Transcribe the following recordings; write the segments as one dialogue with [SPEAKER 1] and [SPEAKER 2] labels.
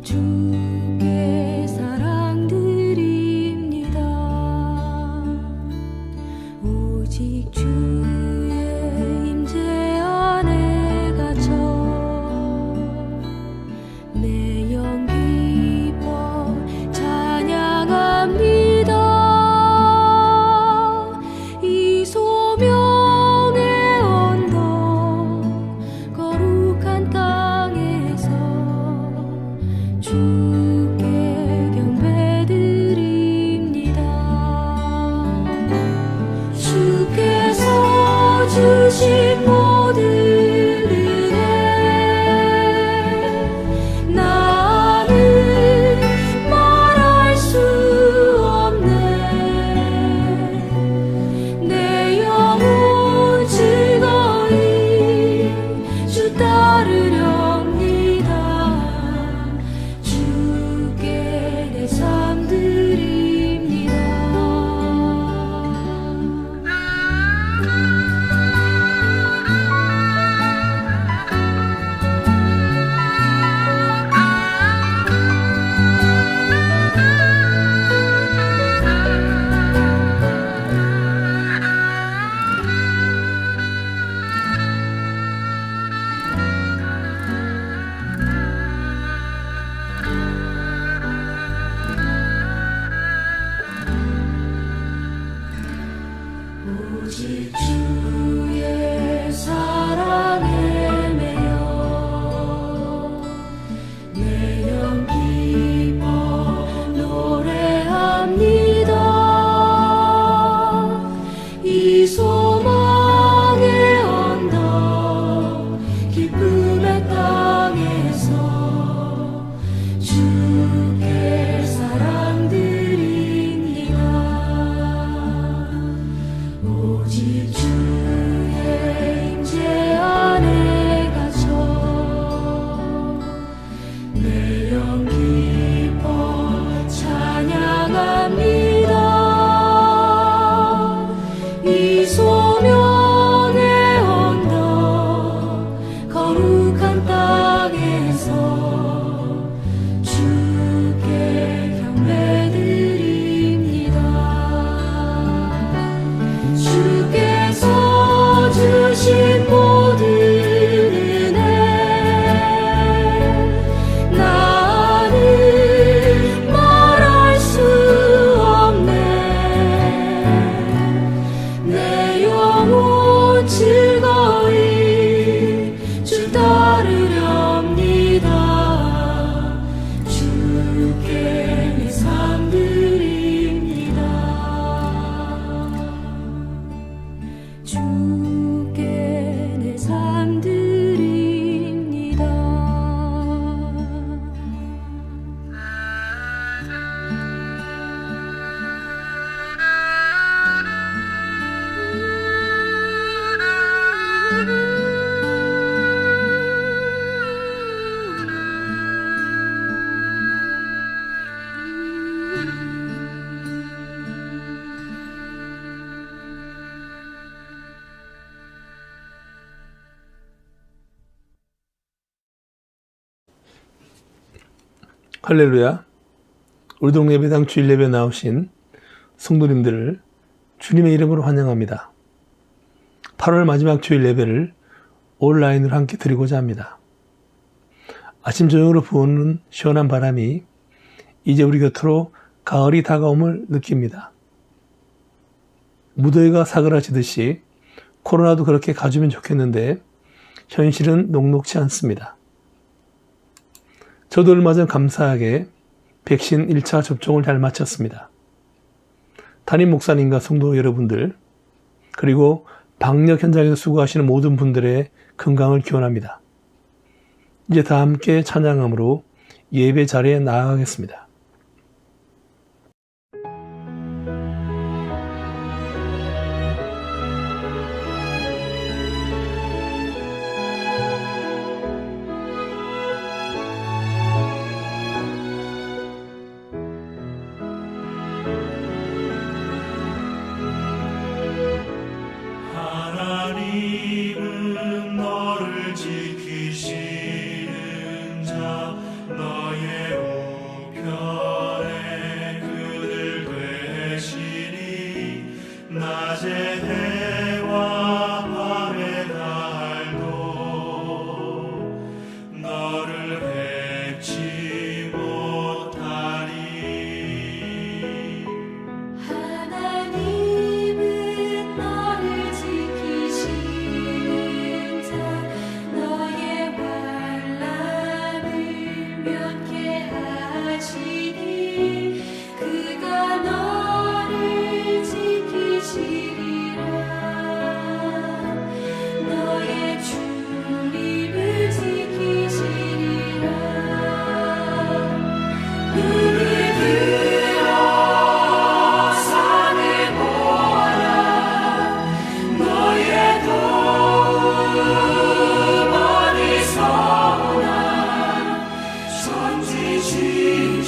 [SPEAKER 1] 주께 사랑드립니다. 오직 주의 임재 안에 갇혀 내 영 기뻐 찬양합니다. 이 소명의 언덕 거룩한 땅에서 주께 경배드립니다. 주께서 주신 모든 은혜 나는 말할 수 없네. 내 영혼 즐거이 주 따르렵니다. 주께 내 삶 드립니다. 오직 주의 사랑에 매여 내 영 기뻐 노래합니다. 이 소망의 언덕 기쁨의 땅에서 주께 사랑드립니다. 오직 주의 임재 안에 갇혀 내 영 기뻐 찬양합니다. 이 소명의 언덕 거룩한 땅에서 주께 경배드립니다. 주께서 주신 모든 은혜 나는 말할 수 없네. 내 영혼 즐거이 주 따르렵니다. 주께 내 삶 드립니다. 주께 내 삶 드립니다.
[SPEAKER 2] 할렐루야. 우리 동네 예배당 주일 예배 나오신 성도님들을 주님의 이름으로 환영합니다. 8월 마지막 주일 예배를 온라인으로 함께 드리고자 합니다. 아침 저녁으로 부는 시원한 바람이 이제 우리 곁으로 가을이 다가옴을 느낍니다. 무더위가 사그라지듯이 코로나도 그렇게 가주면 좋겠는데 현실은 녹록지 않습니다. 저도 얼마 전 감사하게 백신 1차 접종을 잘 마쳤습니다. 담임 목사님과 성도 여러분들, 그리고 방역 현장에서 수고하시는 모든 분들의 건강을 기원합니다. 이제 다 함께 찬양함으로 예배 자리에 나아가겠습니다.
[SPEAKER 3] 하나님은 너를 지키시는 자 너의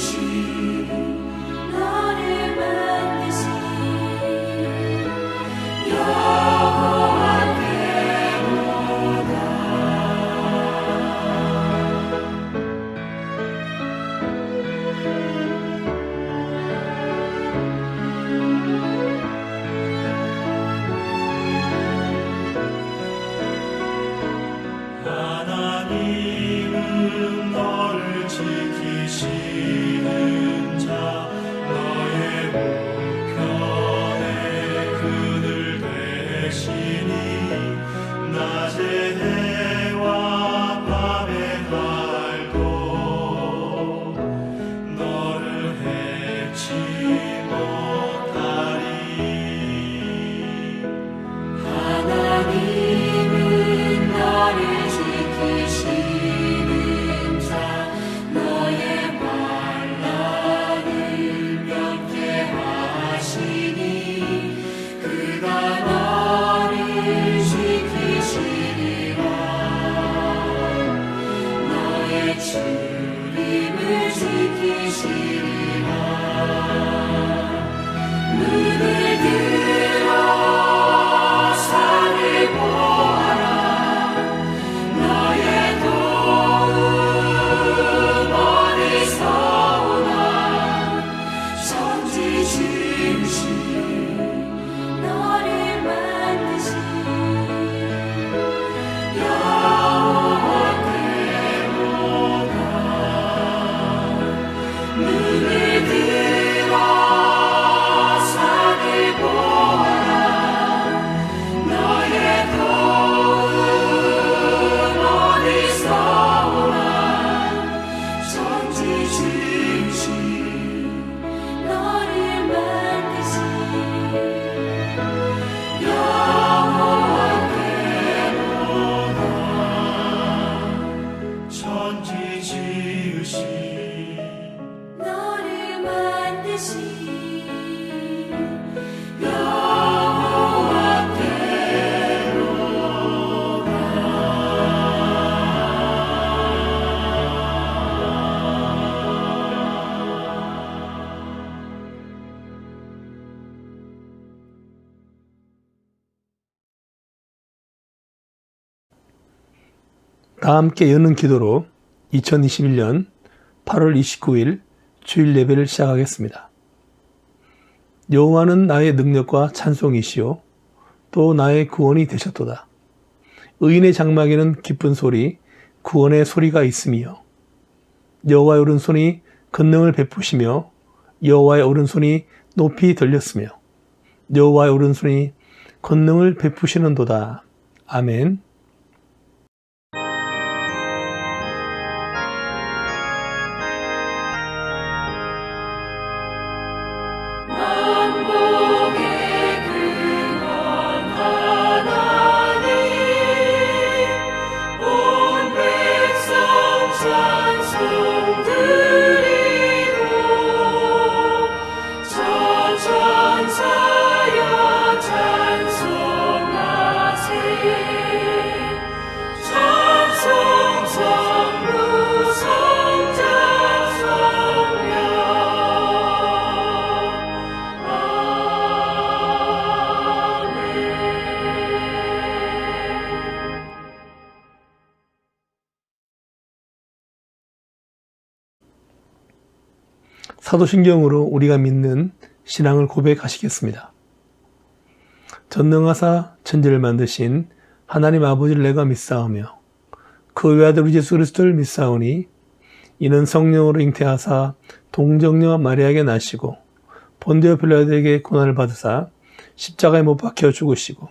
[SPEAKER 1] 지으신 나를 만드신
[SPEAKER 3] 하나님은 너를 지키시는 자 너의 우편에 그늘 되시니 낮의 해와 밤의 달도 너를 해치 못하리.
[SPEAKER 1] 하나님은 너를 지키시는 자 너의 환난을 면케하시니 그가 너를 지키시리라. 너의 출입을 지키시리라. 눈을 들어 산을 보아라. 너의 도움 어디서 오나. 천지 지으신 너를 만드신 여호와께로다. 눈을 들어 산을 보아라. 너의 도움 어디서 오나. 천지 지으신 너를 만드신 여호와께로다.
[SPEAKER 3] 천지 지으신
[SPEAKER 1] 너를 만드신
[SPEAKER 2] 다 함께 여는 기도로 2021년 8월 29일 주일 예배를 시작하겠습니다. 여호와는 나의 능력과 찬송이시요 또 나의 구원이 되셨도다. 의인의 장막에는 기쁜 소리, 구원의 소리가 있으며 여호와의 오른손이 권능을 베푸시며 여호와의 오른손이 높이 들렸으며 여호와의 오른손이 권능을 베푸시는도다. 아멘.
[SPEAKER 1] 만복의 근원 하나님 온 백성 찬송 드리고 저천사여 찬송하세. 찬송 성부 성자 성령
[SPEAKER 2] 사도신경으로 우리가 믿는 신앙을 고백하시겠습니다. 전능하사 천지를 만드신 하나님 아버지를 내가 믿사오며 그 외아들 우리 예수 그리스도를 믿사오니 이는 성령으로 잉태하사 동정녀 마리아에게 나시고 본디오 빌라도에게 고난을 받으사 십자가에 못 박혀 죽으시고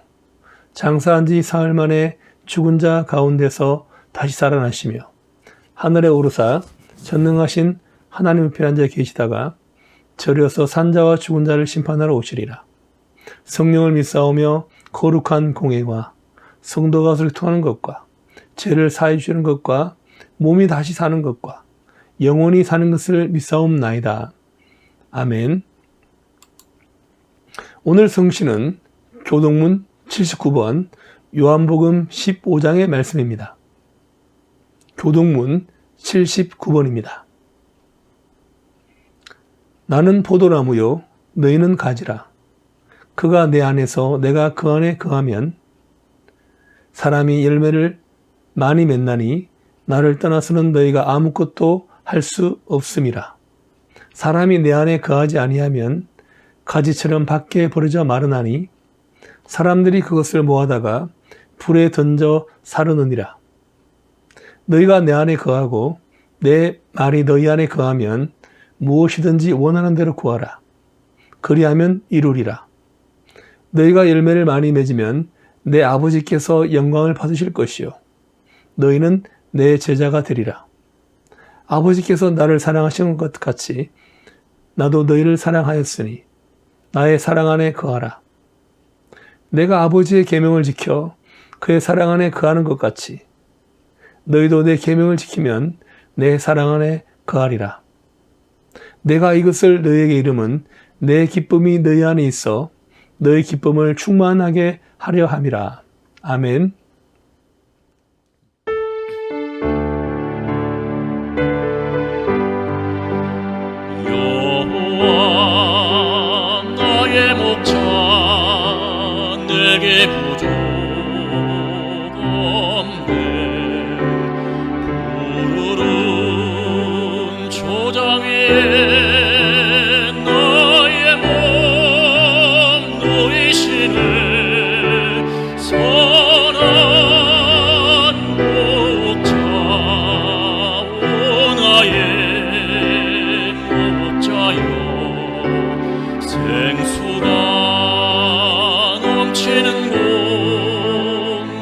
[SPEAKER 2] 장사한 지 사흘 만에 죽은 자 가운데서 다시 살아나시며 하늘에 오르사 전능하신 하나님 우편에 앉아 계시다가 저리어서 산자와 죽은 자를 심판하러 오시리라. 성령을 믿사오며 거룩한 공예와 성도가 소통하는 것과 죄를 사해 주시는 것과 몸이 다시 사는 것과 영원히 사는 것을 믿사옵나이다. 아멘. 오늘 성시는 교동문 79번 요한복음 15장의 말씀입니다. 교동문 79번입니다. 나는 포도나무요 너희는 가지라. 그가 내 안에서 내가 그 안에 거하면 사람이 열매를 많이 맺나니 나를 떠나서는 너희가 아무것도 할 수 없음이라. 사람이 내 안에 거하지 아니하면 가지처럼 밖에 버려져 마르나니 사람들이 그것을 모아다가 불에 던져 사르느니라. 너희가 내 안에 거하고 내 말이 너희 안에 거하면 무엇이든지 원하는 대로 구하라. 그리하면 이루리라. 너희가 열매를 많이 맺으면 내 아버지께서 영광을 받으실 것이요 너희는 내 제자가 되리라. 아버지께서 나를 사랑하신 것 같이 나도 너희를 사랑하였으니 나의 사랑 안에 거하라. 내가 아버지의 계명을 지켜 그의 사랑 안에 거하는 것 같이 너희도 내 계명을 지키면 내 사랑 안에 거하리라. 내가 이것을 너희에게 이름은 내 기쁨이 너희 안에 있어 너희 기쁨을 충만하게 하려 함이라. 아멘.
[SPEAKER 3] 여호와 나의 목자 내게 부족 없네. 푸른 초장 위에 나의 몸 놓이시네. 선한 목자 오 나의 목자여 생수가 넘치는 곳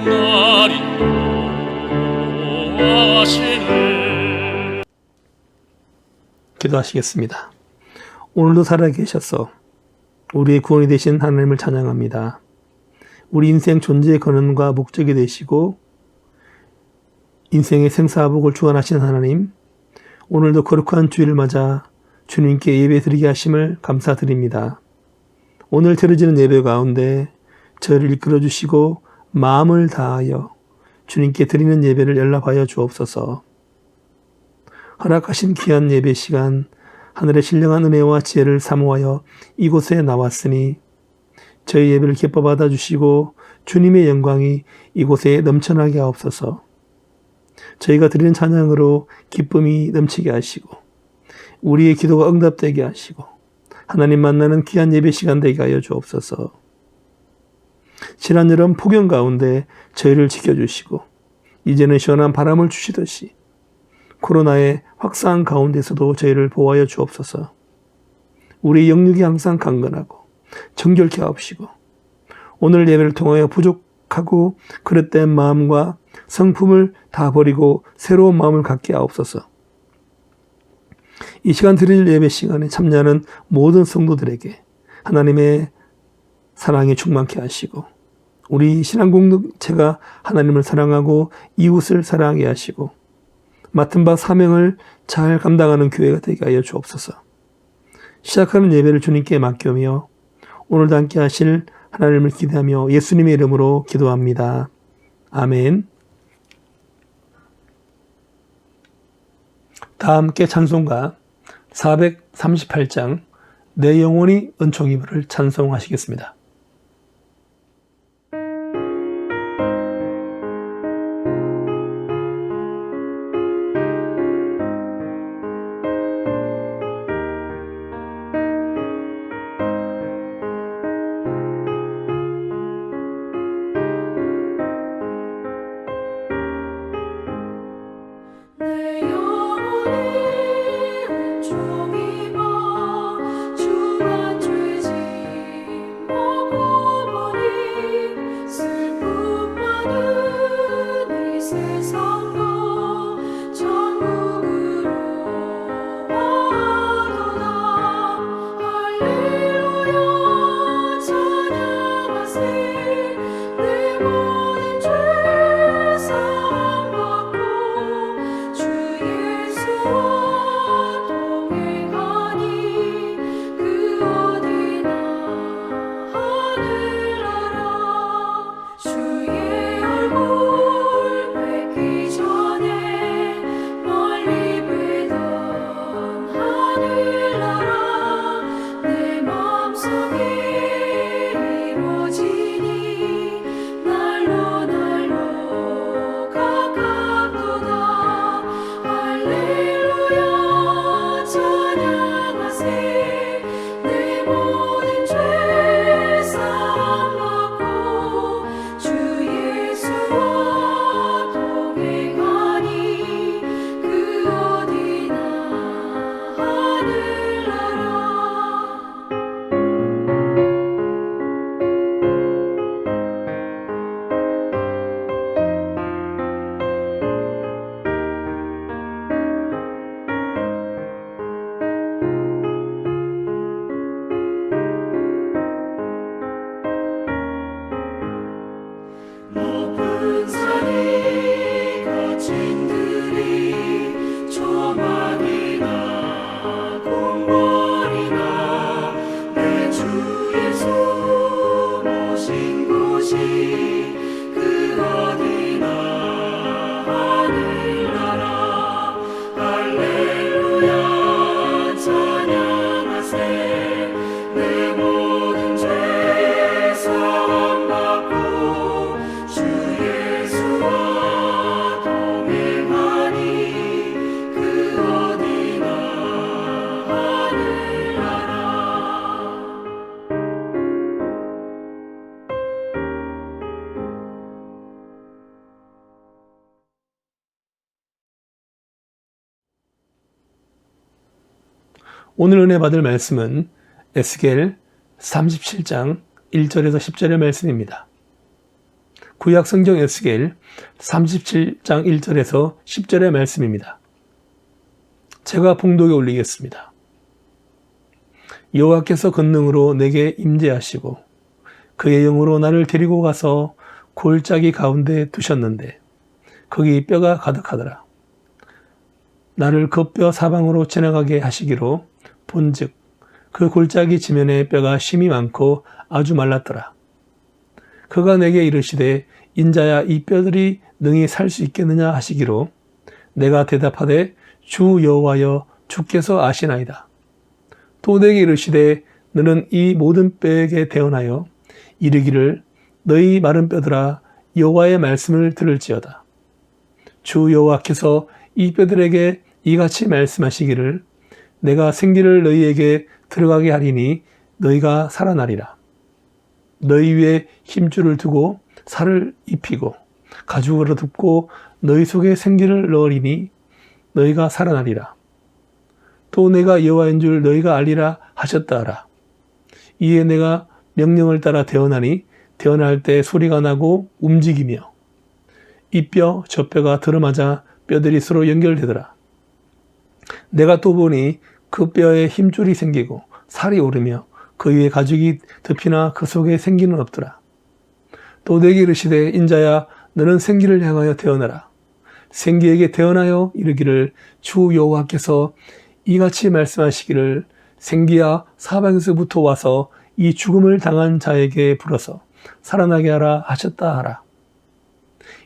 [SPEAKER 3] 날 인도하시네.
[SPEAKER 2] 기도하시겠습니다. 오늘도 살아계셔서 우리의 구원이 되신 하나님을 찬양합니다. 우리 인생 존재의 근원과 목적이 되시고 인생의 생사복을 주관하시는 하나님, 오늘도 거룩한 주일을 맞아 주님께 예배 드리게 하심을 감사드립니다. 오늘 드려지는 예배 가운데 저를 이끌어 주시고 마음을 다하여 주님께 드리는 예배를 연락하여 주옵소서. 허락하신 귀한 예배 시간, 하늘의 신령한 은혜와 지혜를 사모하여 이곳에 나왔으니 저희 예배를 기뻐 받아주시고 주님의 영광이 이곳에 넘쳐나게 하옵소서. 저희가 드리는 찬양으로 기쁨이 넘치게 하시고 우리의 기도가 응답되게 하시고 하나님 만나는 귀한 예배 시간 되게 하여 주옵소서. 지난 여름 폭염 가운데 저희를 지켜주시고 이제는 시원한 바람을 주시듯이 코로나의 확산 가운데서도 저희를 보호하여 주옵소서. 우리 영육이 항상 강건하고 정결케 하옵시고 오늘 예배를 통하여 부족하고 그릇된 마음과 성품을 다 버리고 새로운 마음을 갖게 하옵소서. 이 시간 드릴 예배 시간에 참여하는 모든 성도들에게 하나님의 사랑이 충만케 하시고 우리 신앙 공동체가 하나님을 사랑하고 이웃을 사랑하게 하시고 맡은 바 사명을 잘 감당하는 교회가 되게 하여 주옵소서. 시작하는 예배를 주님께 맡기며 오늘도 함께 하실 하나님을 기대하며 예수님의 이름으로 기도합니다. 아멘. 다 함께 찬송가 438장 내 영혼이 은총 입으를 찬송하시겠습니다.
[SPEAKER 1] 내 영혼이 은총 입어 주와 죄짐
[SPEAKER 2] 오늘 은혜 받을 말씀은 에스겔 37장 1절에서 10절의 말씀입니다. 구약 성경 에스겔 37장 1절에서 10절의 말씀입니다. 제가 봉독에 올리겠습니다. 여호와께서 권능으로 내게 임재하시고 그의 영으로 나를 데리고 가서 골짜기 가운데 두셨는데 거기 뼈가 가득하더라. 나를 그 뼈 사방으로 지나가게 하시기로 본즉 그 골짜기 지면에 뼈가 심이 많고 아주 말랐더라. 그가 내게 이르시되 인자야 이 뼈들이 능히 살 수 있겠느냐 하시기로 내가 대답하되 주 여호와여 주께서 아시나이다. 또 내게 이르시되 너는 이 모든 뼈에게 대언하여 이르기를 너희 마른 뼈들아 여호와의 말씀을 들을지어다. 주 여호와께서 이 뼈들에게 이같이 말씀하시기를 내가 생기를 너희에게 들어가게 하리니 너희가 살아나리라. 너희 위에 힘줄을 두고 살을 입히고 가죽으로 덮고 너희 속에 생기를 넣으리니 너희가 살아나리라. 또 내가 여호와인 줄 너희가 알리라 하셨다 하라. 이에 내가 명령을 따라 대언하니 대언할 때 소리가 나고 움직이며 이 뼈 저 뼈가 들어맞아 뼈들이 서로 연결되더라. 내가 또 보니 그 뼈에 힘줄이 생기고 살이 오르며 그 위에 가죽이 덮이나 그 속에 생기는 없더라. 또 내게 이르시되 인자야 너는 생기를 향하여 대언하라. 생기에게 대언하여 이르기를 주 여호와께서 이같이 말씀하시기를 생기야 사방에서부터 와서 이 죽음을 당한 자에게 불어서 살아나게 하라 하셨다 하라.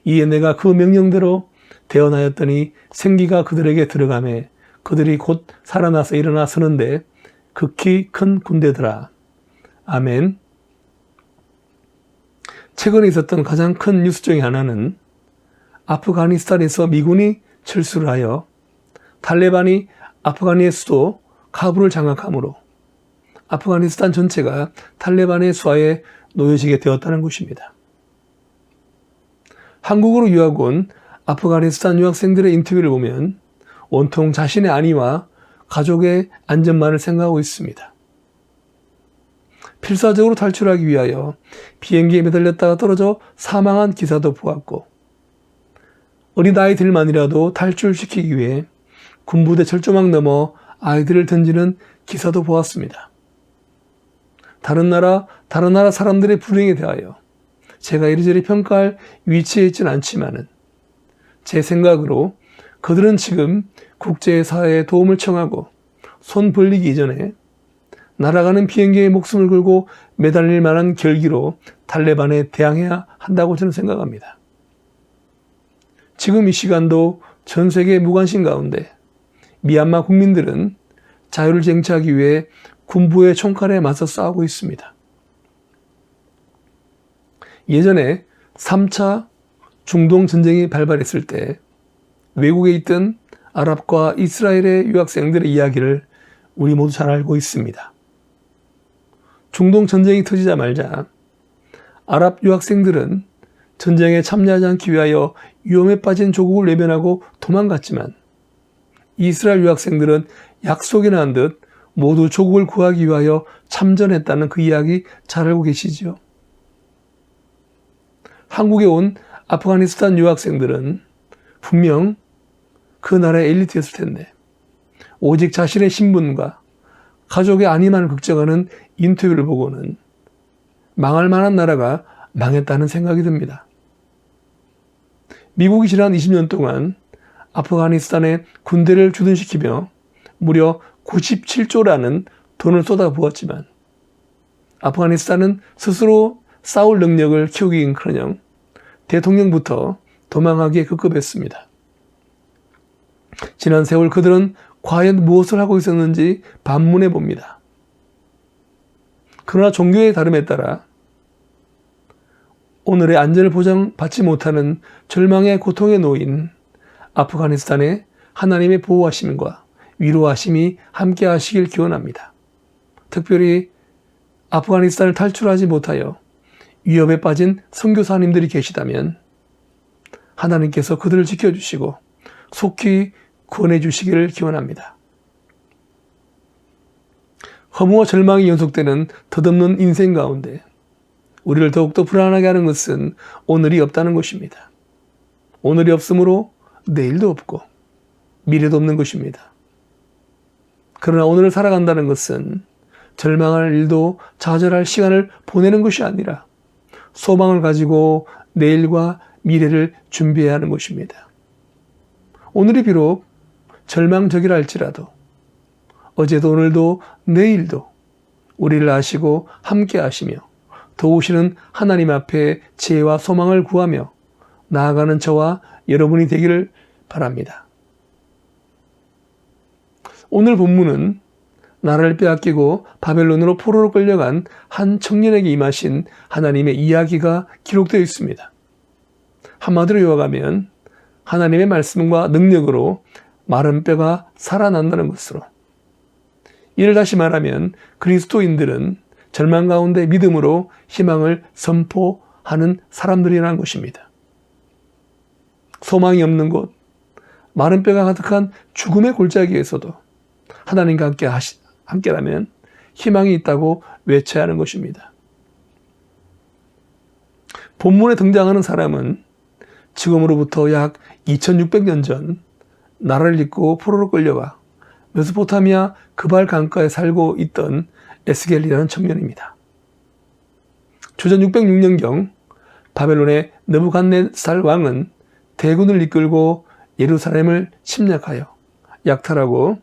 [SPEAKER 2] 이에 내가 그 명령대로 대언하였더니 생기가 그들에게 들어가매 그들이 곧 살아나서 일어나 서는데 극히 큰 군대더라. 아멘. 최근에 있었던 가장 큰 뉴스 중에 하나는 아프가니스탄에서 미군이 철수를 하여 탈레반이 아프가니의 수도 카불을 장악함으로 아프가니스탄 전체가 탈레반의 수하에 놓여지게 되었다는 것입니다. 한국으로 유학 온 아프가니스탄 유학생들의 인터뷰를 보면 온통 자신의 안위와 가족의 안전만을 생각하고 있습니다. 필사적으로 탈출하기 위하여 비행기에 매달렸다가 떨어져 사망한 기사도 보았고 어린 아이들만이라도 탈출시키기 위해 군부대 철조망 넘어 아이들을 던지는 기사도 보았습니다. 다른 나라 사람들의 불행에 대하여 제가 이리저리 평가할 위치에 있지는 않지만은 제 생각으로 그들은 지금 국제사회에 도움을 청하고 손 벌리기 이전에 날아가는 비행기에 목숨을 걸고 매달릴 만한 결기로 탈레반에 대항해야 한다고 저는 생각합니다. 지금 이 시간도 전 세계 무관심 가운데 미얀마 국민들은 자유를 쟁취하기 위해 군부의 총칼에 맞서 싸우고 있습니다. 예전에 3차 중동 전쟁이 발발했을 때 외국에 있던 아랍과 이스라엘의 유학생들의 이야기를 우리 모두 잘 알고 있습니다. 중동 전쟁이 터지자마자 아랍 유학생들은 전쟁에 참여하지 않기 위하여 위험에 빠진 조국을 외면하고 도망갔지만 이스라엘 유학생들은 약속이나 한 듯 모두 조국을 구하기 위하여 참전했다는 그 이야기 잘 알고 계시죠? 한국에 온 아프가니스탄 유학생들은 분명 그 나라의 엘리트였을 텐데 오직 자신의 신분과 가족의 안위만을 걱정하는 인터뷰를 보고는 망할 만한 나라가 망했다는 생각이 듭니다. 미국이 지난 20년 동안 아프가니스탄에 군대를 주둔시키며 무려 97조라는 돈을 쏟아부었지만 아프가니스탄은 스스로 싸울 능력을 키우기는커녕 대통령부터 도망하기에 급급했습니다. 지난 세월 그들은 과연 무엇을 하고 있었는지 반문해 봅니다. 그러나 종교의 다름에 따라 오늘의 안전을 보장받지 못하는 절망의 고통에 놓인 아프가니스탄에 하나님의 보호하심과 위로하심이 함께 하시길 기원합니다. 특별히 아프가니스탄을 탈출하지 못하여 위협에 빠진 선교사님들이 계시다면 하나님께서 그들을 지켜주시고 속히 구원해 주시기를 기원합니다. 허무와 절망이 연속되는 덧없는 인생 가운데 우리를 더욱더 불안하게 하는 것은 오늘이 없다는 것입니다. 오늘이 없으므로 내일도 없고 미래도 없는 것입니다. 그러나 오늘을 살아간다는 것은 절망할 일도 좌절할 시간을 보내는 것이 아니라 소망을 가지고 내일과 미래를 준비해야 하는 것입니다. 오늘이 비록 절망적이라 할지라도 어제도 오늘도 내일도 우리를 아시고 함께 하시며 도우시는 하나님 앞에 지혜와 소망을 구하며 나아가는 저와 여러분이 되기를 바랍니다. 오늘 본문은 나라를 빼앗기고 바벨론으로 포로로 끌려간 한 청년에게 임하신 하나님의 이야기가 기록되어 있습니다. 한마디로 요약하면 하나님의 말씀과 능력으로 마른 뼈가 살아난다는 것으로, 이를 다시 말하면 그리스도인들은 절망 가운데 믿음으로 희망을 선포하는 사람들이라는 것입니다. 소망이 없는 곳, 마른 뼈가 가득한 죽음의 골짜기에서도 하나님과 함께라면 희망이 있다고 외쳐야 하는 것입니다. 본문에 등장하는 사람은 지금으로부터 약 2600년 전 나라를 잇고 포로로 끌려와 메소포타미아 그발 강가에 살고 있던 에스겔이라는 청년입니다. 주전 606년경 바벨론의 느부갓네살 왕은 대군을 이끌고 예루살렘을 침략하여 약탈하고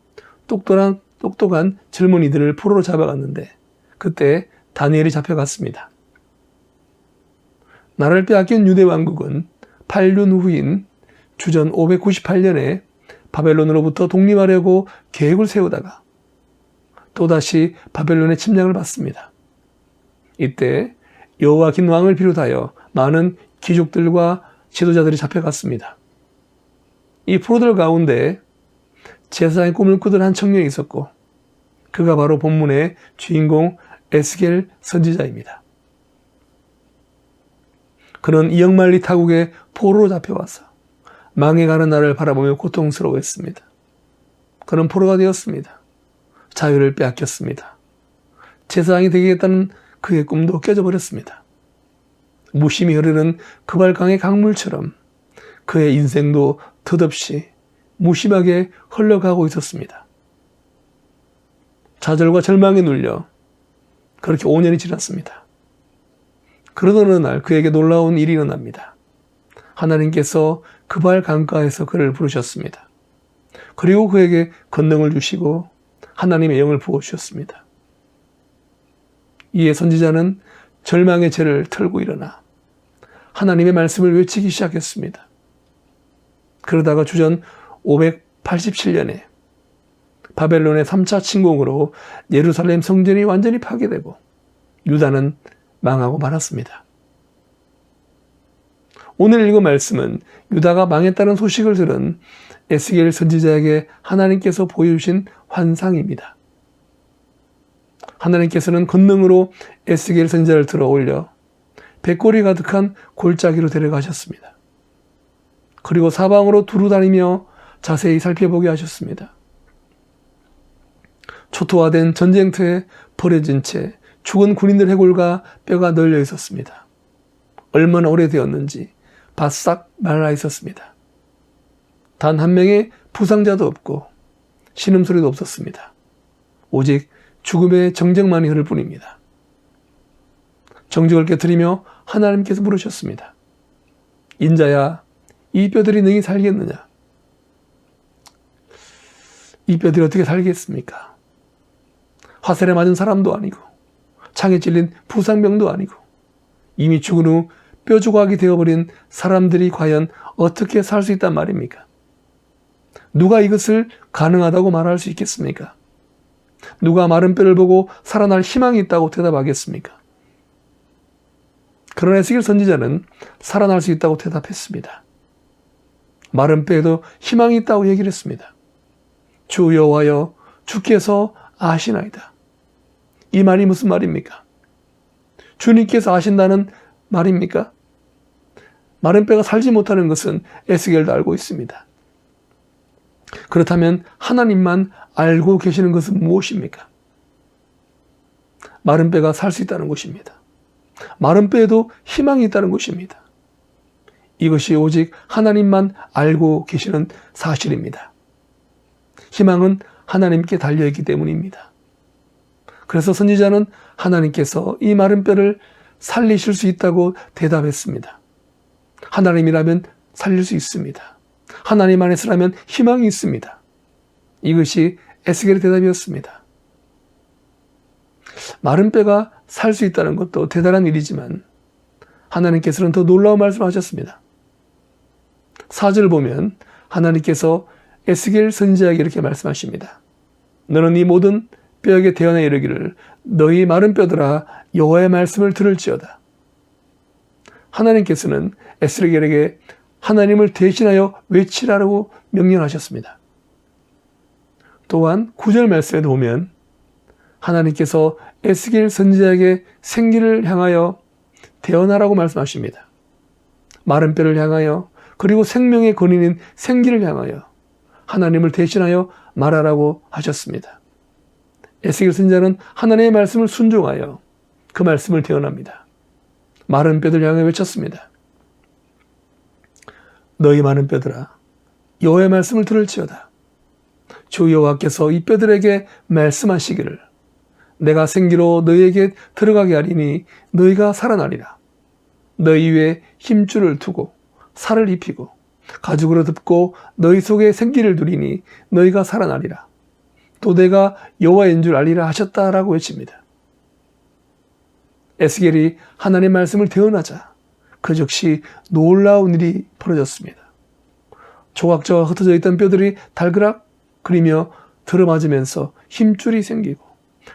[SPEAKER 2] 똑똑한 젊은이들을 포로로 잡아갔는데 그때 다니엘이 잡혀갔습니다. 나라를 빼앗긴 유대 왕국은 8년 후인 주전 598년에 바벨론으로부터 독립하려고 계획을 세우다가 또다시 바벨론의 침략을 받습니다. 이때 여호와긴 왕을 비롯하여 많은 귀족들과 지도자들이 잡혀갔습니다. 이 포로들 가운데 제사장의 꿈을 꾸던 한 청년이 있었고 그가 바로 본문의 주인공 에스겔 선지자입니다. 그는 이역만리 타국에 포로로 잡혀와서 망해가는 나라를 바라보며 고통스러워했습니다. 그는 포로가 되었습니다. 자유를 빼앗겼습니다. 제사장이 되겠다는 그의 꿈도 깨져버렸습니다. 무심히 흐르는 그발강의 강물처럼 그의 인생도 덧없이 무심하게 흘러가고 있었습니다. 좌절과 절망에 눌려 그렇게 5년이 지났습니다. 그러던 어느 날 그에게 놀라운 일이 일어납니다. 하나님께서 그발 강가에서 그를 부르셨습니다. 그리고 그에게 권능을 주시고 하나님의 영을 부어주셨습니다. 이에 선지자는 절망의 죄를 털고 일어나 하나님의 말씀을 외치기 시작했습니다. 그러다가 주전 587년에 바벨론의 3차 침공으로 예루살렘 성전이 완전히 파괴되고 유다는 망하고 말았습니다. 오늘 읽은 말씀은 유다가 망했다는 소식을 들은 에스겔 선지자에게 하나님께서 보여주신 환상입니다. 하나님께서는 권능으로 에스겔 선지자를 들어 올려 백골이 가득한 골짜기로 데려가셨습니다. 그리고 사방으로 두루다니며 자세히 살펴보게 하셨습니다. 초토화된 전쟁터에 버려진 채 죽은 군인들 해골과 뼈가 널려 있었습니다. 얼마나 오래되었는지 바싹 말라 있었습니다. 단 한 명의 부상자도 없고 신음소리도 없었습니다. 오직 죽음의 정적만이 흐를 뿐입니다. 정적을 깨트리며 하나님께서 물으셨습니다. 인자야, 이 뼈들이 능히 살겠느냐? 이 뼈들이 어떻게 살겠습니까? 화살에 맞은 사람도 아니고 창에 찔린 부상병도 아니고 이미 죽은 후 뼈조각이 되어버린 사람들이 과연 어떻게 살 수 있단 말입니까? 누가 이것을 가능하다고 말할 수 있겠습니까? 누가 마른 뼈를 보고 살아날 희망이 있다고 대답하겠습니까? 그러나 에스겔 선지자는 살아날 수 있다고 대답했습니다. 마른 뼈에도 희망이 있다고 얘기를 했습니다. 주 여호와여, 주께서 아시나이다. 이 말이 무슨 말입니까? 주님께서 아신다는 말입니까? 마른 뼈가 살지 못하는 것은 에스겔도 알고 있습니다. 그렇다면 하나님만 알고 계시는 것은 무엇입니까? 마른 뼈가 살 수 있다는 것입니다. 마른 뼈에도 희망이 있다는 것입니다. 이것이 오직 하나님만 알고 계시는 사실입니다. 희망은 하나님께 달려있기 때문입니다. 그래서 선지자는 하나님께서 이 마른 뼈를 살리실 수 있다고 대답했습니다. 하나님이라면 살릴 수 있습니다. 하나님 안에서라면 희망이 있습니다. 이것이 에스겔의 대답이었습니다. 마른 뼈가 살 수 있다는 것도 대단한 일이지만 하나님께서는 더 놀라운 말씀을 하셨습니다. 4절을 보면 하나님께서 에스겔 선지자에게 이렇게 말씀하십니다. 너는 이 모든 뼈에게 대언하여 이르기를 너희 마른 뼈들아 여호와의 말씀을 들을지어다. 하나님께서는 에스겔에게 하나님을 대신하여 외치라고 명령하셨습니다. 또한 9절 말씀에 보면 하나님께서 에스겔 선지자에게 생기를 향하여 대언하라고 말씀하십니다. 마른 뼈를 향하여 그리고 생명의 근원인 생기를 향하여 하나님을 대신하여 말하라고 하셨습니다. 에스겔 선지자는 하나님의 말씀을 순종하여 그 말씀을 대언합니다. 마른 뼈들 향해 외쳤습니다. 너희 마른 뼈들아 여호와의 말씀을 들을지어다. 주 여호와께서 이 뼈들에게 말씀하시기를 내가 생기로 너희에게 들어가게 하리니 너희가 살아나리라. 너희 위에 힘줄을 두고 살을 입히고 가죽으로 덮고 너희 속에 생기를 두리니 너희가 살아나리라. 또 내가 여호와인 줄 알리라 하셨다라고 외칩니다. 에스겔이 하나님의 말씀을 대언하자 그 즉시 놀라운 일이 벌어졌습니다. 조각조각 흩어져 있던 뼈들이 달그락 그리며 들어맞으면서 힘줄이 생기고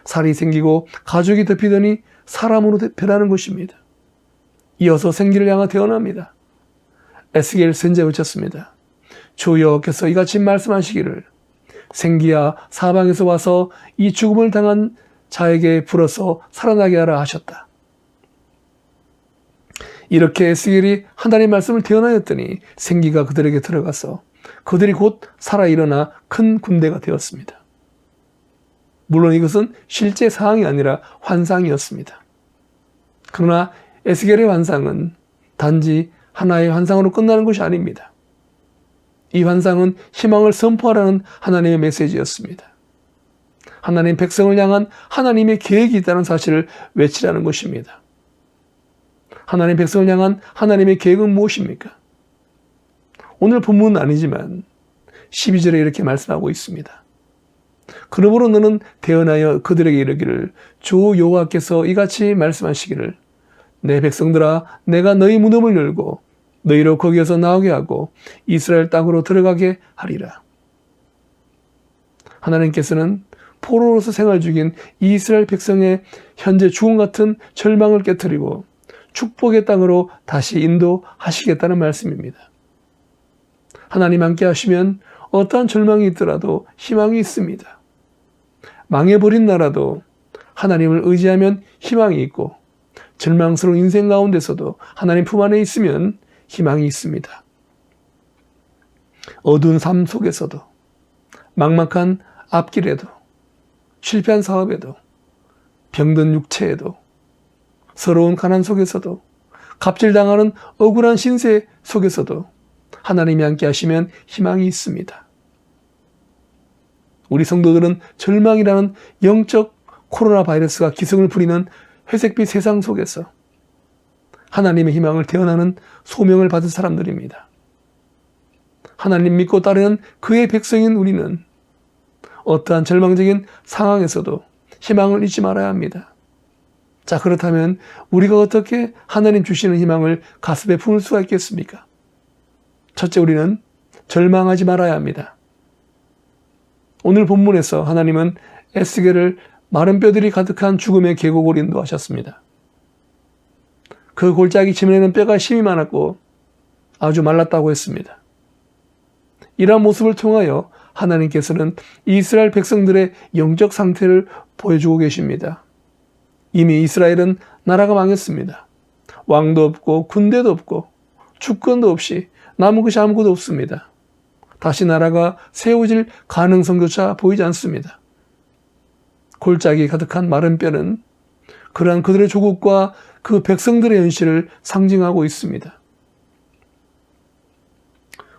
[SPEAKER 2] 살이 생기고 가죽이 덮이더니 사람으로 변하는 것입니다. 이어서 생기를 향해 대언합니다. 에스겔 선지자가 외쳤습니다. 주 여호와께서 이같이 말씀하시기를 생기야 사방에서 와서 이 죽음을 당한 자에게 불어서 살아나게 하라 하셨다. 이렇게 에스겔이 하나님의 말씀을 대언하였더니 생기가 그들에게 들어가서 그들이 곧 살아 일어나 큰 군대가 되었습니다. 물론 이것은 실제 상황이 아니라 환상이었습니다. 그러나 에스겔의 환상은 단지 하나의 환상으로 끝나는 것이 아닙니다. 이 환상은 희망을 선포하라는 하나님의 메시지였습니다. 하나님 백성을 향한 하나님의 계획이 있다는 사실을 외치라는 것입니다. 하나님 백성을 향한 하나님의 계획은 무엇입니까? 오늘 본문은 아니지만 12절에 이렇게 말씀하고 있습니다. 그러므로 너는 대언하여 그들에게 이르기를 주 여호와께서 이같이 말씀하시기를 내 백성들아 내가 너희 무덤을 열고 너희로 거기에서 나오게 하고 이스라엘 땅으로 들어가게 하리라. 하나님께서는 포로로서 생활 중인 이스라엘 백성의 현재 죽음 같은 절망을 깨트리고 축복의 땅으로 다시 인도하시겠다는 말씀입니다. 하나님 함께 하시면 어떠한 절망이 있더라도 희망이 있습니다. 망해버린 나라도 하나님을 의지하면 희망이 있고 절망스러운 인생 가운데서도 하나님 품 안에 있으면 희망이 있습니다. 어두운 삶 속에서도 막막한 앞길에도 실패한 사업에도 병든 육체에도 서러운 가난 속에서도 갑질당하는 억울한 신세 속에서도 하나님이 함께 하시면 희망이 있습니다. 우리 성도들은 절망이라는 영적 코로나 바이러스가 기승을 부리는 회색빛 세상 속에서 하나님의 희망을 대언하는 소명을 받은 사람들입니다. 하나님 믿고 따르는 그의 백성인 우리는 어떠한 절망적인 상황에서도 희망을 잊지 말아야 합니다. 자, 그렇다면 우리가 어떻게 하나님 주시는 희망을 가슴에 품을 수가 있겠습니까? 첫째, 우리는 절망하지 말아야 합니다. 오늘 본문에서 하나님은 에스겔을 마른 뼈들이 가득한 죽음의 계곡으로 인도하셨습니다. 그 골짜기 지면에는 뼈가 심이 많았고 아주 말랐다고 했습니다. 이러한 모습을 통하여 하나님께서는 이스라엘 백성들의 영적 상태를 보여주고 계십니다. 이미 이스라엘은 나라가 망했습니다. 왕도 없고 군대도 없고 주권도 없이 남은 것이 아무것도 없습니다. 다시 나라가 세워질 가능성조차 보이지 않습니다. 골짜기 가득한 마른 뼈는 그러한 그들의 조국과 그 백성들의 현실을 상징하고 있습니다.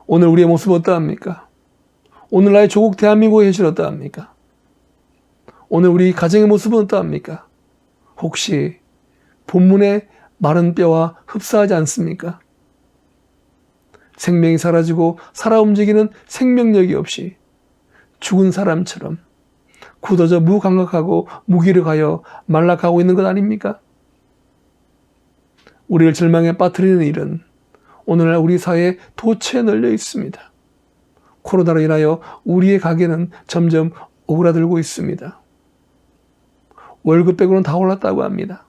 [SPEAKER 2] 오늘 우리의 모습 어떠합니까? 오늘 나의 조국 대한민국의 현실 어떠합니까? 오늘 우리 가정의 모습은 어떠합니까? 혹시 본문의 마른 뼈와 흡사하지 않습니까? 생명이 사라지고 살아 움직이는 생명력이 없이 죽은 사람처럼 굳어져 무감각하고 무기력하여 말라가고 있는 것 아닙니까? 우리를 절망에 빠뜨리는 일은 오늘날 우리 사회에 도처에 널려 있습니다. 코로나로 인하여 우리의 가게는 점점 오그라들고 있습니다. 월급 빼고는 다 올랐다고 합니다.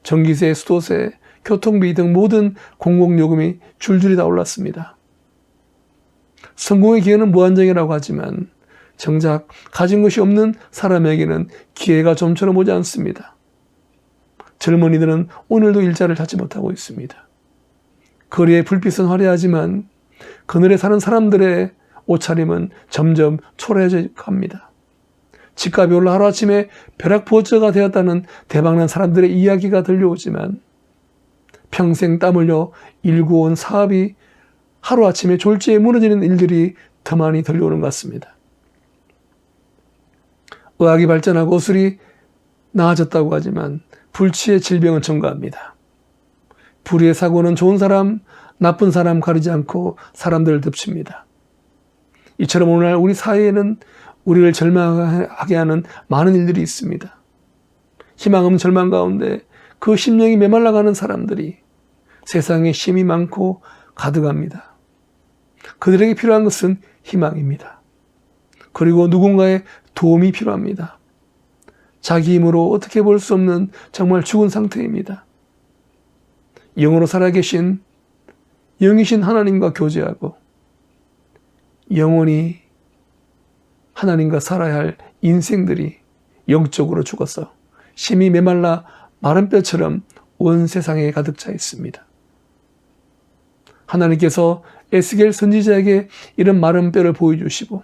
[SPEAKER 2] 전기세, 수도세, 교통비 등 모든 공공요금이 줄줄이 다 올랐습니다. 성공의 기회는 무한정이라고 하지만 정작 가진 것이 없는 사람에게는 기회가 좀처럼 오지 않습니다. 젊은이들은 오늘도 일자를 찾지 못하고 있습니다. 거리의 불빛은 화려하지만 그늘에 사는 사람들의 옷차림은 점점 초라해져 갑니다. 집값이 올라 하루아침에 벼락부어처가 되었다는 대박난 사람들의 이야기가 들려오지만 평생 땀 흘려 일구어온 사업이 하루아침에 졸지에 무너지는 일들이 더 많이 들려오는 것 같습니다. 의학이 발전하고 술이 나아졌다고 하지만 불치의 질병은 증가합니다. 불의의 사고는 좋은 사람, 나쁜 사람 가리지 않고 사람들을 덮칩니다. 이처럼 오늘날 우리 사회에는 우리를 절망하게 하는 많은 일들이 있습니다. 희망 없는 절망 가운데 그 심령이 메말라가는 사람들이 세상에 힘이 많고 가득합니다. 그들에게 필요한 것은 희망입니다. 그리고 누군가의 도움이 필요합니다. 자기 힘으로 어떻게 볼 수 없는 정말 죽은 상태입니다. 영으로 살아계신 영이신 하나님과 교제하고 영원히 하나님과 살아야 할 인생들이 영적으로 죽어서 심히 메말라 마른 뼈처럼 온 세상에 가득 차 있습니다. 하나님께서 에스겔 선지자에게 이런 마른 뼈를 보여주시고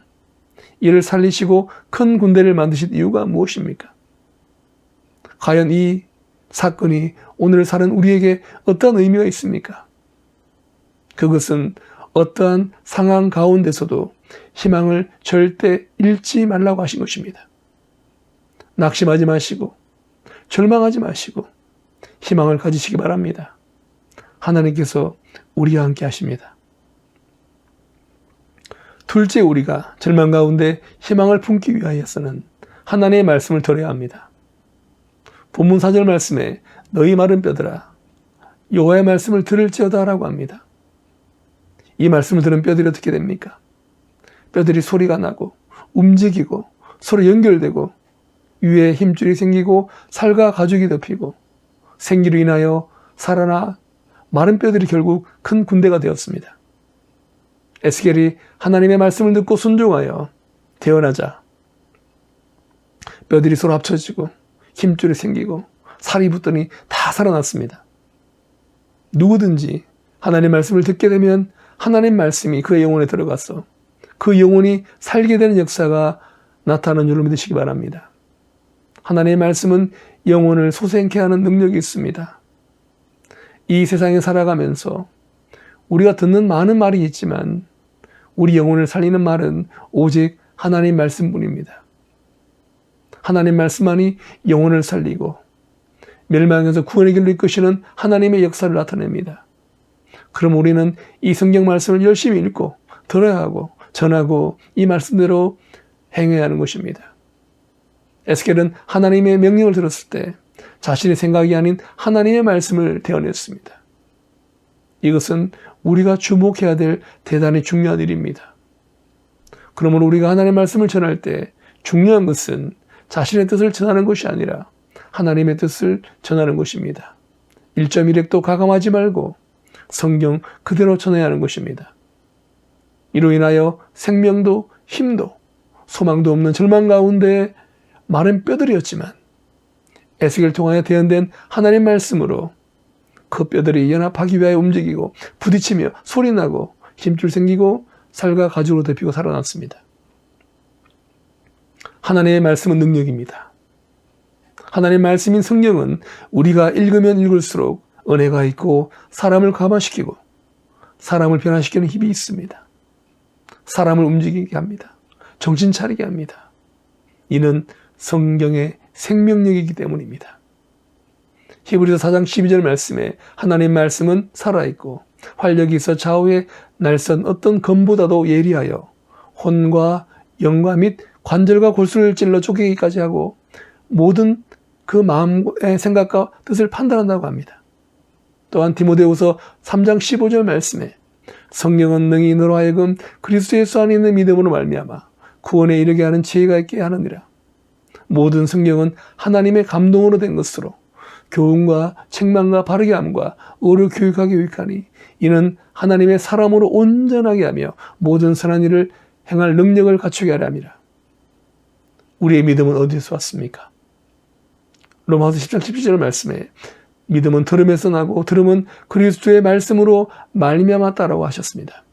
[SPEAKER 2] 이를 살리시고 큰 군대를 만드신 이유가 무엇입니까? 과연 이 사건이 오늘 사는 우리에게 어떤 의미가 있습니까? 그것은 어떠한 상황 가운데서도 희망을 절대 잃지 말라고 하신 것입니다. 낙심하지 마시고 절망하지 마시고 희망을 가지시기 바랍니다. 하나님께서 우리와 함께 하십니다. 둘째, 우리가 절망 가운데 희망을 품기 위하여서는 하나님의 말씀을 들어야 합니다. 본문 4절 말씀에 너희 마른 뼈들아 여호와의 말씀을 들을지어다 라고 합니다. 이 말씀을 들은 뼈들이 어떻게 됩니까? 뼈들이 소리가 나고 움직이고 서로 연결되고 위에 힘줄이 생기고 살과 가죽이 덮이고 생기로 인하여 살아나 마른 뼈들이 결국 큰 군대가 되었습니다. 에스겔이 하나님의 말씀을 듣고 순종하여 태어나자 뼈들이 서로 합쳐지고 힘줄이 생기고 살이 붙더니 다 살아났습니다. 누구든지 하나님의 말씀을 듣게 되면 하나님 말씀이 그의 영혼에 들어가서 그 영혼이 살게 되는 역사가 나타나는 줄을 믿으시기 바랍니다. 하나님의 말씀은 영혼을 소생케 하는 능력이 있습니다. 이 세상에 살아가면서 우리가 듣는 많은 말이 있지만 우리 영혼을 살리는 말은 오직 하나님 말씀뿐입니다. 하나님 말씀만이 영혼을 살리고 멸망에서 구원의 길로 이끄시는 하나님의 역사를 나타냅니다. 그럼 우리는 이 성경 말씀을 열심히 읽고 들어야 하고 전하고 이 말씀대로 행해야 하는 것입니다. 에스겔은 하나님의 명령을 들었을 때 자신의 생각이 아닌 하나님의 말씀을 대언했습니다. 이것은 우리가 주목해야 될 대단히 중요한 일입니다. 그러므로 우리가 하나님의 말씀을 전할 때 중요한 것은 자신의 뜻을 전하는 것이 아니라 하나님의 뜻을 전하는 것입니다. 1.1획도 가감하지 말고 성경 그대로 전해야 하는 것입니다. 이로 인하여 생명도 힘도 소망도 없는 절망 가운데 마른 뼈들이었지만 에스겔을 통하여 대언된 하나님 말씀으로 그 뼈들이 연합하기 위하여 움직이고 부딪히며 소리나고 힘줄 생기고 살과 가죽으로 덮이고 살아났습니다. 하나님의 말씀은 능력입니다. 하나님 말씀인 성경은 우리가 읽으면 읽을수록 은혜가 있고 사람을 감화시키고 사람을 변화시키는 힘이 있습니다. 사람을 움직이게 합니다. 정신 차리게 합니다. 이는 성경의 생명력이기 때문입니다. 히브리서 4장 12절 말씀에 하나님 말씀은 살아있고 활력이 있어 좌우에 날선 어떤 검보다도 예리하여 혼과 영과 및 관절과 골수를 찔러 쪼개기까지 하고 모든 그 마음의 생각과 뜻을 판단한다고 합니다. 또한 디모데후서 3장 15절 말씀에 성령은 능히 너로 하여금 그리스도 예수 안에 있는 믿음으로 말미암아 구원에 이르게 하는 지혜가 있게 하느니라. 모든 성경은 하나님의 감동으로 된 것으로 교훈과 책망과 바르게 함과 의로 교육하게 유익하니 이는 하나님의 사람으로 온전하게 하며 모든 선한 일을 행할 능력을 갖추게 하려 함이라. 우리의 믿음은 어디서 왔습니까? 로마서 10장 17절 말씀에 믿음은 들음에서 나고 들음은 그리스도의 말씀으로 말미암았다라고 하셨습니다.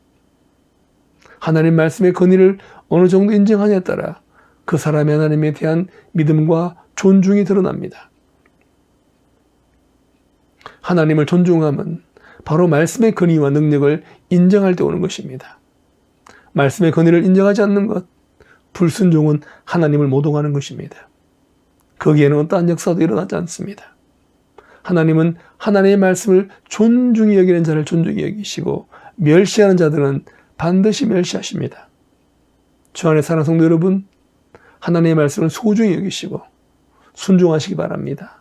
[SPEAKER 2] 하나님 말씀의 권위를 어느 정도 인정하냐에 따라 그 사람의 하나님에 대한 믿음과 존중이 드러납니다. 하나님을 존중함은 바로 말씀의 권위와 능력을 인정할 때 오는 것입니다. 말씀의 권위를 인정하지 않는 것, 불순종은 하나님을 모독하는 것입니다. 거기에는 어떠한 역사도 일어나지 않습니다. 하나님은 하나님의 말씀을 존중히 여기는 자를 존중히 여기시고 멸시하는 자들은 반드시 멸시하십니다. 주 안에 사는 성도 여러분, 하나님의 말씀을 소중히 여기시고 순종하시기 바랍니다.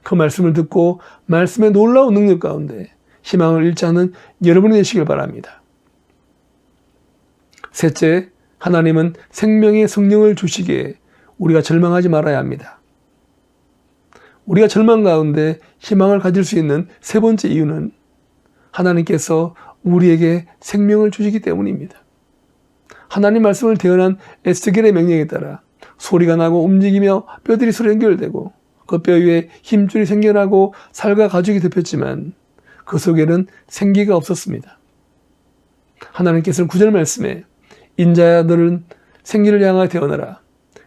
[SPEAKER 2] 그 말씀을 듣고 말씀의 놀라운 능력 가운데 희망을 잃지 않는 여러분이 되시길 바랍니다. 셋째, 하나님은 생명의 성령을 주시기에 우리가 절망하지 말아야 합니다. 우리가 절망 가운데 희망을 가질 수 있는 세 번째 이유는 하나님께서 우리에게 생명을 주시기 때문입니다. 하나님 말씀을 대언한 에스겔의 명령에 따라 소리가 나고 움직이며 뼈들이 서로 연결되고 그 뼈 위에 힘줄이 생겨나고 살과 가죽이 덮였지만 그 속에는 생기가 없었습니다. 하나님께서는 9절 말씀에 인자야 너는 생기를 향하여 대언하라.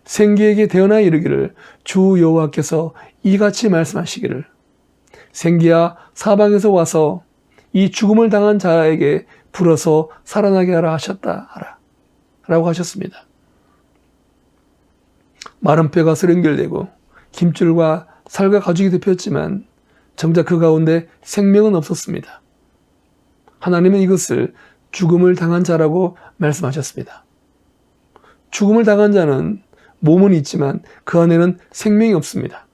[SPEAKER 2] 생기에게 대언하여 이르기를 주 여호와께서 이같이 말씀하시기를 생기야 사방에서 와서 이 죽음을 당한 자에게 불어서 살아나게 하라 하셨다 하라 라고 하셨습니다. 마른 뼈가 서로 연결되고 김줄과 살과 가죽이 덮였지만 정작 그 가운데 생명은 없었습니다. 하나님은 이것을 죽음을 당한 자라고 말씀하셨습니다. 죽음을 당한 자는 몸은 있지만 그 안에는 생명이 없습니다.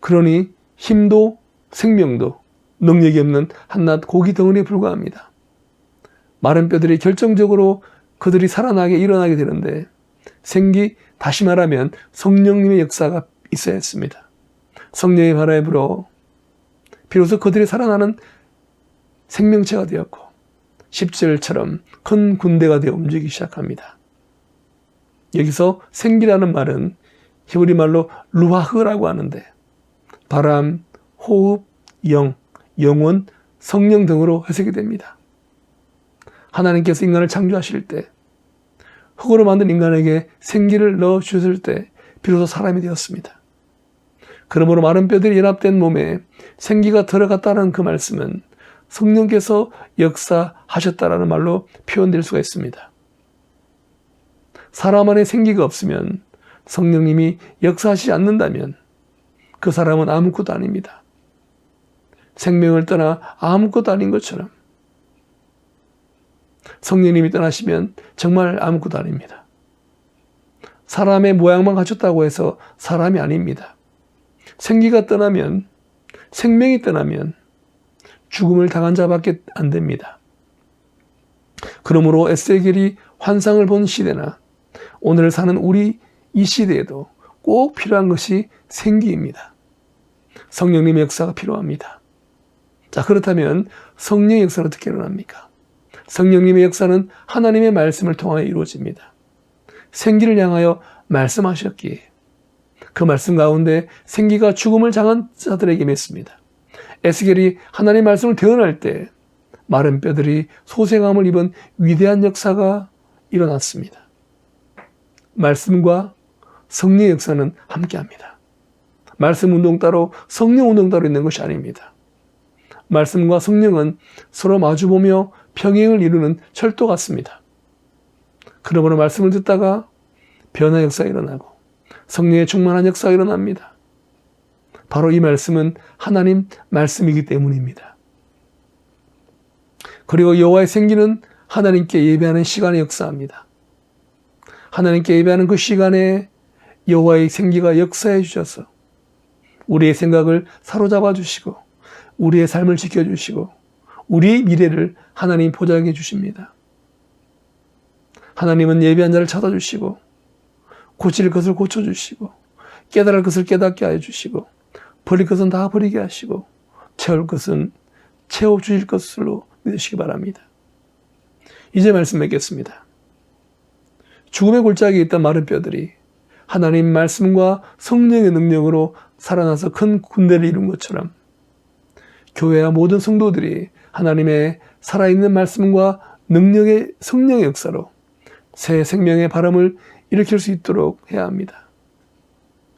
[SPEAKER 2] 그러니 힘도 생명도 능력이 없는 한낱 고기 덩어리에 불과합니다. 마른 뼈들이 결정적으로 그들이 살아나게 일어나게 되는데 다시 말하면 성령님의 역사가 있어야 했습니다. 성령의 바람에 불어 비로소 그들이 살아나는 생명체가 되었고 10절처럼 큰 군대가 되어 움직이기 시작합니다. 여기서 생기라는 말은 히브리 말로 루아흐라고 하는데 바람, 호흡, 영혼, 성령 등으로 해석이 됩니다. 하나님께서 인간을 창조하실 때 흙으로 만든 인간에게 생기를 넣어주셨을 때 비로소 사람이 되었습니다. 그러므로 마른 뼈들이 연합된 몸에 생기가 들어갔다는 그 말씀은 성령께서 역사하셨다라는 말로 표현될 수가 있습니다. 사람 안에 생기가 없으면 성령님이 역사하시지 않는다면 그 사람은 아무것도 아닙니다. 생명을 떠나 아무것도 아닌 것처럼 성령님이 떠나시면 정말 아무것도 아닙니다. 사람의 모양만 갖췄다고 해서 사람이 아닙니다. 생기가 떠나면, 생명이 떠나면 죽음을 당한 자밖에 안 됩니다. 그러므로 에스겔이 환상을 본 시대나 오늘 사는 우리 이 시대에도 꼭 필요한 것이 생기입니다. 성령님의 역사가 필요합니다. 자, 그렇다면 성령의 역사는 어떻게 일어납니까? 성령님의 역사는 하나님의 말씀을 통하여 이루어집니다. 생기를 향하여 말씀하셨기에 그 말씀 가운데 생기가 죽음을 당한 자들에게 맺습니다. 에스겔이 하나님의 말씀을 대언할 때 마른 뼈들이 소생함을 입은 위대한 역사가 일어났습니다. 말씀과 성령의 역사는 함께합니다. 말씀 운동 따로 성령 운동 따로 있는 것이 아닙니다. 말씀과 성령은 서로 마주보며 평행을 이루는 철도 같습니다. 그러므로 말씀을 듣다가 변화 역사가 일어나고 성령의 충만한 역사가 일어납니다. 바로 이 말씀은 하나님 말씀이기 때문입니다. 그리고 여호와의 생기는 하나님께 예배하는 시간에 역사합니다. 하나님께 예배하는 그 시간에 여호와의 생기가 역사해 주셔서 우리의 생각을 사로잡아 주시고 우리의 삶을 지켜주시고 우리의 미래를 하나님 보장해 주십니다. 하나님은 예배한 자를 찾아주시고 고칠 것을 고쳐주시고 깨달을 것을 깨닫게 하여 주시고 버릴 것은 다 버리게 하시고 채울 것은 채워주실 것으로 믿으시기 바랍니다. 이제 말씀 맺겠습니다. 죽음의 골짜기에 있던 마른 뼈들이 하나님 말씀과 성령의 능력으로 살아나서 큰 군대를 이룬 것처럼 교회와 모든 성도들이 하나님의 살아있는 말씀과 능력의 성령의 역사로 새 생명의 바람을 일으킬 수 있도록 해야 합니다.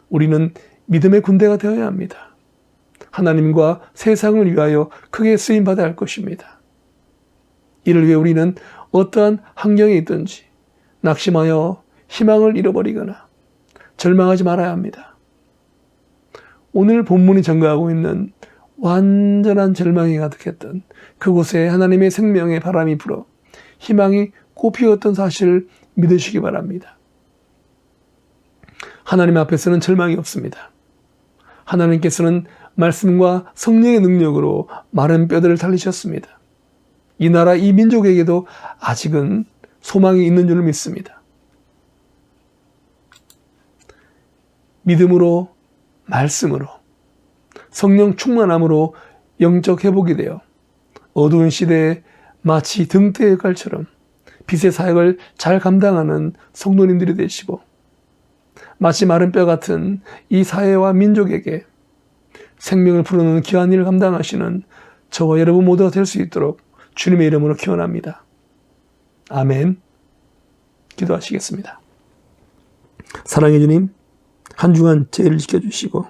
[SPEAKER 2] 우리는 믿음의 군대가 되어야 합니다. 하나님과 세상을 위하여 크게 쓰임받아야 할 것입니다. 이를 위해 우리는 어떠한 환경에 있든지 낙심하여 희망을 잃어버리거나 절망하지 말아야 합니다. 오늘 본문이 전가하고 있는 완전한 절망이 가득했던 그곳에 하나님의 생명의 바람이 불어 희망이 꽃피었던 사실을 믿으시기 바랍니다. 하나님 앞에서는 절망이 없습니다. 하나님께서는 말씀과 성령의 능력으로 마른 뼈들을 살리셨습니다. 이 나라, 이 민족에게도 아직은 소망이 있는 줄 믿습니다. 믿음으로, 말씀으로, 성령 충만함으로 영적 회복이 되어 어두운 시대에 마치 등대의 역할처럼 빛의 사역을 잘 감당하는 성도님들이 되시고 마치 마른 뼈 같은 이 사회와 민족에게 생명을 불어넣는 귀한 일을 감당하시는 저와 여러분 모두가 될 수 있도록 주님의 이름으로 기원합니다. 아멘. 기도하시겠습니다. 사랑해 주님, 한 주간 저희를 지켜주시고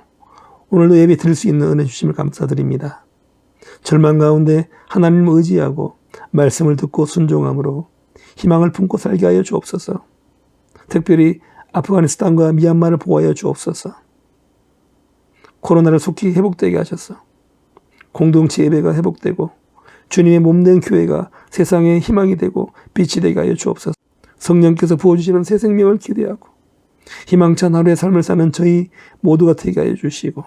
[SPEAKER 2] 오늘도 예배 드릴 수 있는 은혜 주심을 감사드립니다. 절망 가운데 하나님을 의지하고 말씀을 듣고 순종함으로 희망을 품고 살게 하여 주옵소서. 특별히 아프가니스탄과 미얀마를 보호하여 주옵소서. 코로나를 속히 회복되게 하셔서 공동체 예배가 회복되고 주님의 몸된 교회가 세상의 희망이 되고 빛이 되게 하여 주옵소서. 성령께서 부어주시는 새 생명을 기대하고 희망찬 하루의 삶을 사는 저희 모두가 되게 하여 주시고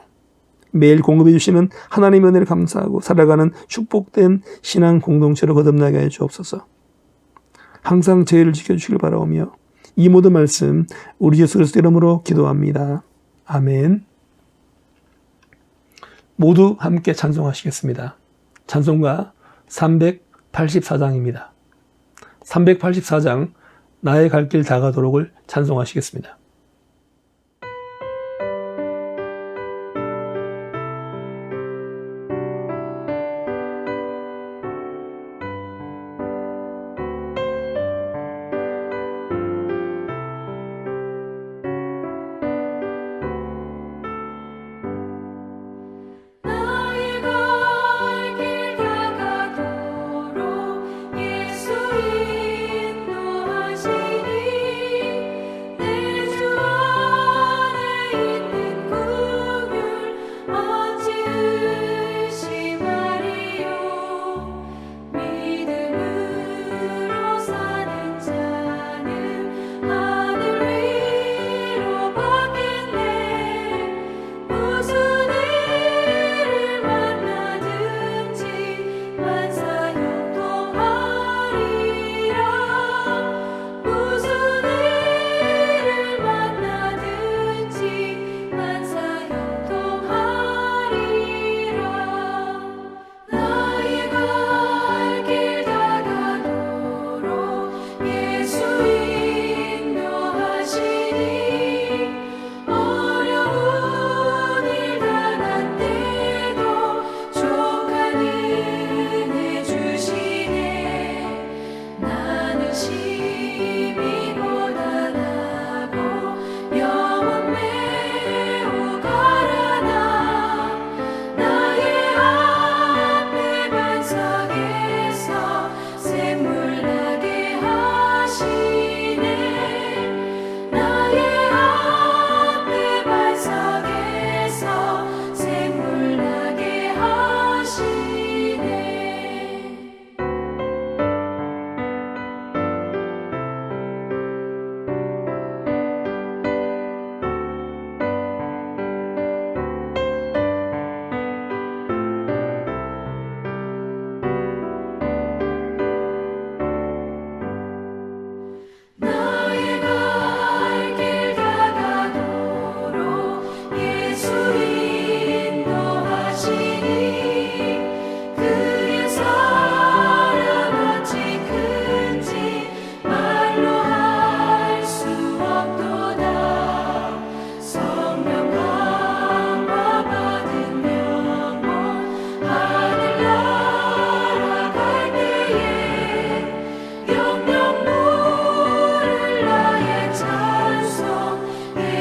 [SPEAKER 2] 매일 공급해 주시는 하나님의 은혜를 감사하고 살아가는 축복된 신앙 공동체로 거듭나게 하여 주옵소서. 항상 저희를 지켜주시길 바라오며 이 모든 말씀 우리 예수 그리스도 이름으로 기도합니다. 아멘. 모두 함께 찬송하시겠습니다. 찬송가 384장입니다. 384장 나의 갈 길 다가도록을 찬송하시겠습니다.
[SPEAKER 1] 나의 갈 길 다가도록 예수 인도하시니 내 주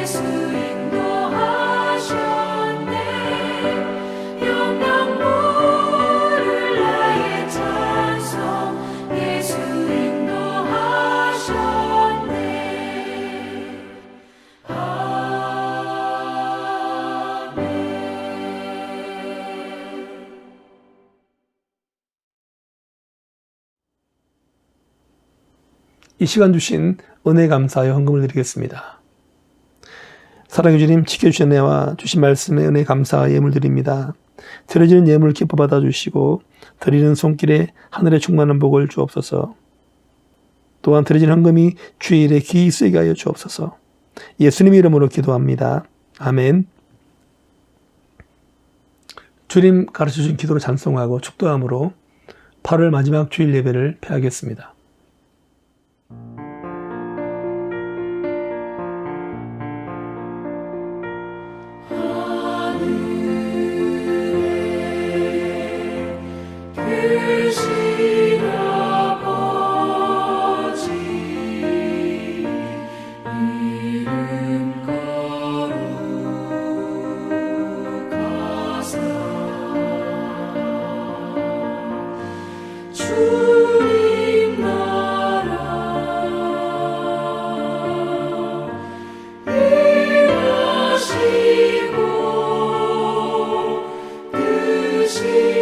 [SPEAKER 1] 예수 인도하셨네 영광 부를 나의 찬송 예수 인도하셨네 아멘.
[SPEAKER 2] 이 시간 주신 은혜 감사하여 헌금을 드리겠습니다. 사랑해 주님, 지켜주신 은혜와 주신 말씀에 은혜 감사하여 예물 드립니다. 드려지는 예물 기뻐 받아주시고 드리는 손길에 하늘의 충만한 복을 주옵소서. 또한 드려진 헌금이 주의 일에 귀히 쓰이게 하여 주옵소서. 예수님 이름으로 기도합니다. 아멘. 주님 가르쳐주신 기도로 찬송하고 축도함으로 8월 마지막 주일 예배를 폐하겠습니다.
[SPEAKER 1] 크신 아버지 이름 거룩하사 주님 나라 일하시고 뜻이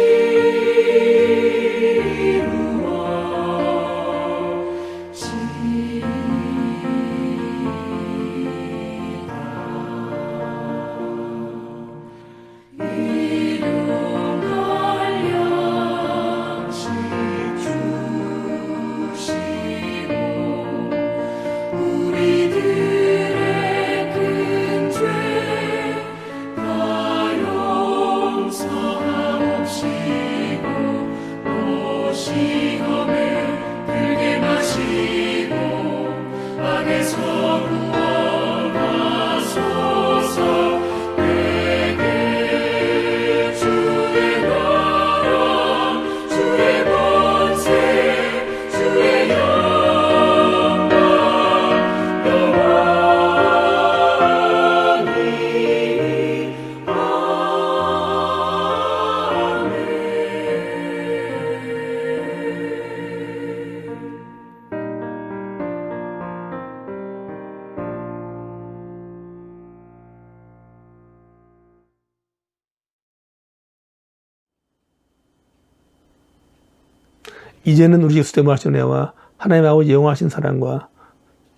[SPEAKER 2] 이제는 우리 예수 때문에 하신 은혜와 하나님 아버지 영원하신 사랑과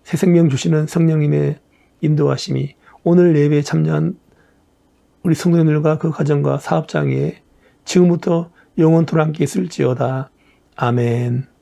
[SPEAKER 2] 새 생명 주시는 성령님의 인도하심이 오늘 예배에 참여한 우리 성도님들과 그 가정과 사업장에 지금부터 영원토록 함께 있을지어다. 아멘.